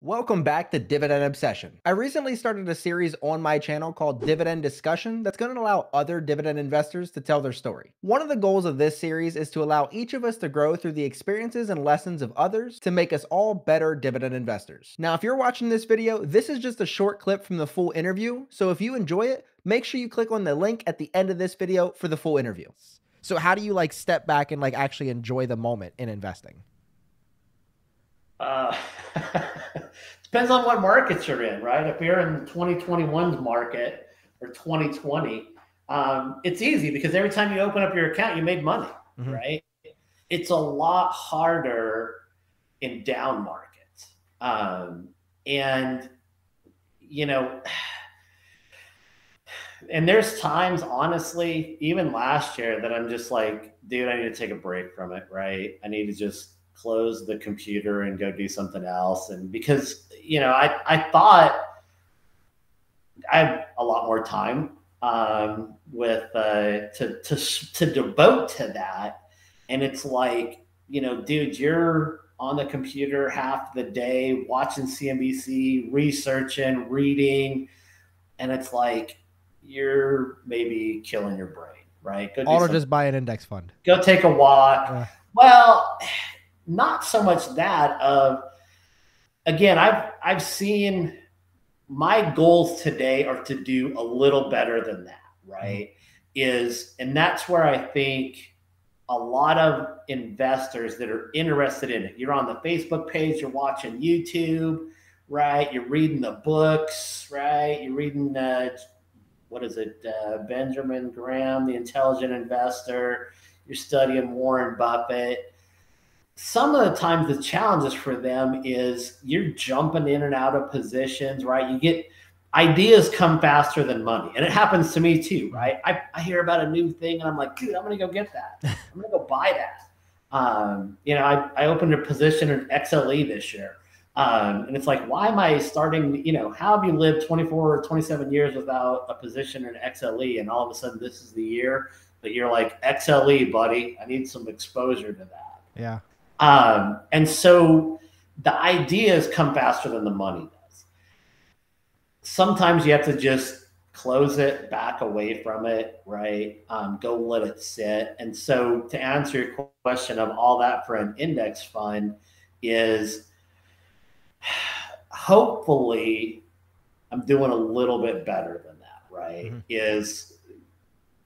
Welcome back to Dividend Obsession. I recently started a series on my channel called Dividend Discussion that's going to allow other dividend investors to tell their story. One of the goals of this series is to allow each of us to grow through the experiences and lessons of others to make us all better dividend investors. Now, if you're watching this video, this is just a short clip from the full interview, so if you enjoy it, make sure you click on the link at the end of this video for the full interview. So how do you step back and actually enjoy the moment in investing? Uh, Depends on what markets you're in, right? If you're in 2021's market or 2020, it's easy because every time you open up your account, you made money, right? It's a lot harder in down markets. And, you know, and there's times, honestly, even last year that I'm just like, dude, I need to take a break from it, right? I need to just close the computer and go do something else. And because, I thought I had a lot more time to devote to that. And it's like, dude, you're on the computer half the day watching CNBC, researching, reading, and it's like you're maybe killing your brain, right? Or just buy an index fund. Go take a walk. Well, not so much that again, I've seen my goals today are to do a little better than that, right? And that's where I think a lot of investors that are interested in it, you're on the Facebook page, you're watching YouTube, right? You're reading the books, right? You're reading, Benjamin Graham, The Intelligent Investor. You're studying Warren Buffett. Some of the times the challenges for them is you're jumping in and out of positions, right? You get ideas come faster than money. And it happens to me too, right? I hear about a new thing and I'm like, dude, I'm going to go get that. I'm going to go buy that. I opened a position in XLE this year. And it's like, why am I starting, how have you lived 24 or 27 years without a position in XLE? And all of a sudden this is the year that you're like, XLE, buddy, I need some exposure to that. Yeah. And so the ideas come faster than the money does. Sometimes you have to just close it, back away from it, right? Go let it sit. And so to answer your question of all that for an index fund is hopefully I'm doing a little bit better than that, right? Is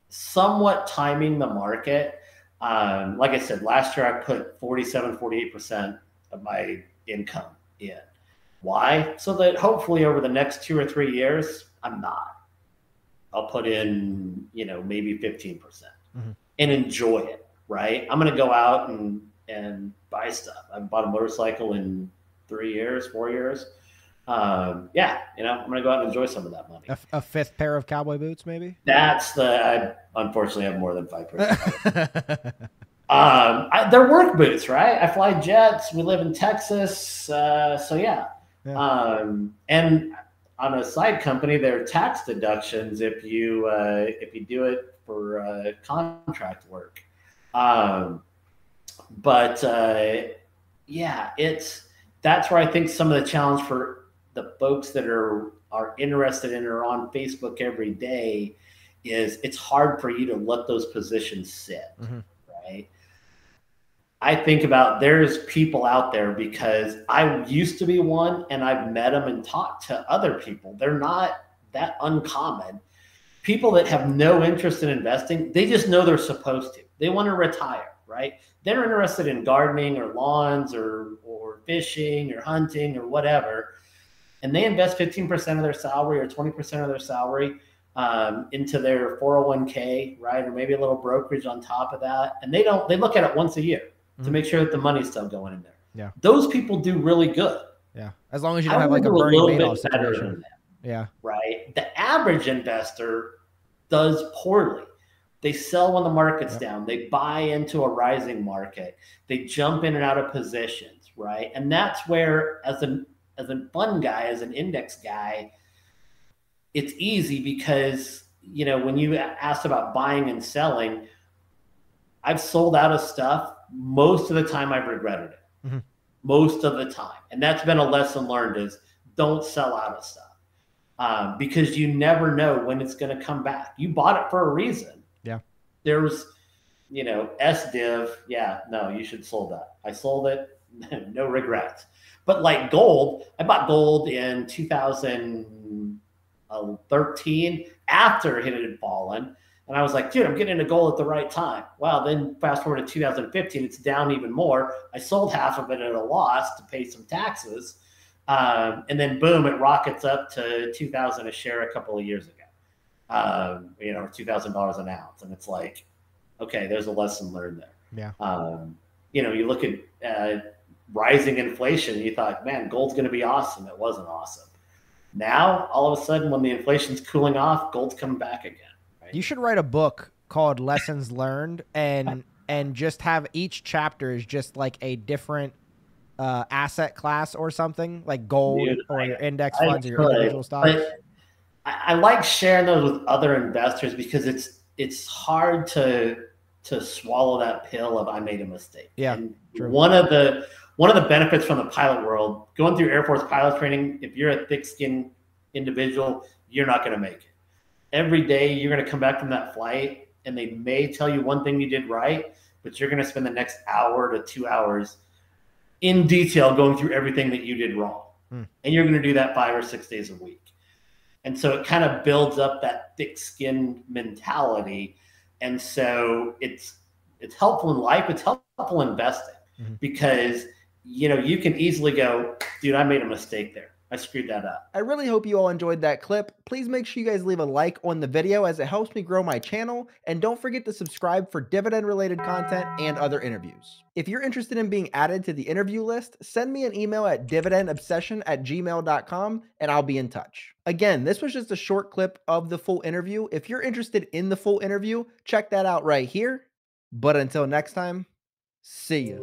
somewhat timing the market. Like I said, last year I put 48% of my income in. Why? So that hopefully over the next 2 or 3 years, I'm not. I'll put in, maybe 15% and enjoy it, right? I'm going to go out and buy stuff. I bought a motorcycle in 3 years, 4 years. I'm going to go out and enjoy some of that money. A fifth pair of cowboy boots, maybe? I unfortunately have more than 5%. They're work boots, right? I fly jets. We live in Texas. So yeah. And on a side company, there are tax deductions if you do it for contract work. That's where I think some of the challenge for the folks that are interested in or on Facebook every day is it's hard for you to let those positions sit, right? I think about there's people out there because I used to be one and I've met them and talked to other people. They're not that uncommon. People that have no interest in investing, they just know they're supposed to. They want to retire, right? They're interested in gardening or lawns or fishing or hunting or whatever. And they invest 15% of their salary or 20% of their salary into their 401k, right? Or maybe a little brokerage on top of that. And they look at it once a year to make sure that the money's still going in there. Yeah. Those people do really good. Yeah. As long as you don't have like a Bernie Madoff situation. Yeah. Right. The average investor does poorly. They sell when the market's down. They buy into a rising market. They jump in and out of positions, right? And that's where, as a fund guy, as an index guy, it's easy because, when you asked about buying and selling, I've sold out of stuff. Most of the time I've regretted it. most of the time. And that's been a lesson learned, is don't sell out of stuff, because you never know when it's going to come back. You bought it for a reason. Yeah. There's, S-Div. Yeah, no, you should have sold that. I sold it. No regrets. But like gold, I bought gold in 2013 after it had fallen. And I was like, dude, I'm getting into gold at the right time. Well, then fast forward to 2015, it's down even more. I sold half of it at a loss to pay some taxes. And then boom, it rockets up to 2,000 a share a couple of years ago, $2,000 an ounce. And it's like, okay, there's a lesson learned there. Yeah. You look at rising inflation, you thought, man, gold's going to be awesome. It wasn't awesome. Now, all of a sudden, when the inflation's cooling off, gold's coming back again. Right? You should write a book called Lessons Learned, and just have each chapter is just like a different asset class or something, like gold, or your index funds or your individual stocks. I like sharing those with other investors, because it's hard to swallow that pill of I made a mistake. Yeah, and true. One of the benefits from the pilot world, going through Air Force pilot training, if you're a thick-skinned individual, you're not going to make it. Every day you're going to come back from that flight, and they may tell you one thing you did right, but you're going to spend the next hour to 2 hours in detail going through everything that you did wrong. And you're going to do that 5 or 6 days a week. And so it kind of builds up that thick-skinned mentality. And so it's helpful in life. It's helpful investing, because, you can easily go, dude, I made a mistake there. I screwed that up. I really hope you all enjoyed that clip. Please make sure you guys leave a like on the video, as it helps me grow my channel. And don't forget to subscribe for dividend related content and other interviews. If you're interested in being added to the interview list, send me an email at dividendobsession@gmail.com and I'll be in touch. Again, this was just a short clip of the full interview. If you're interested in the full interview, check that out right here. But until next time, see ya.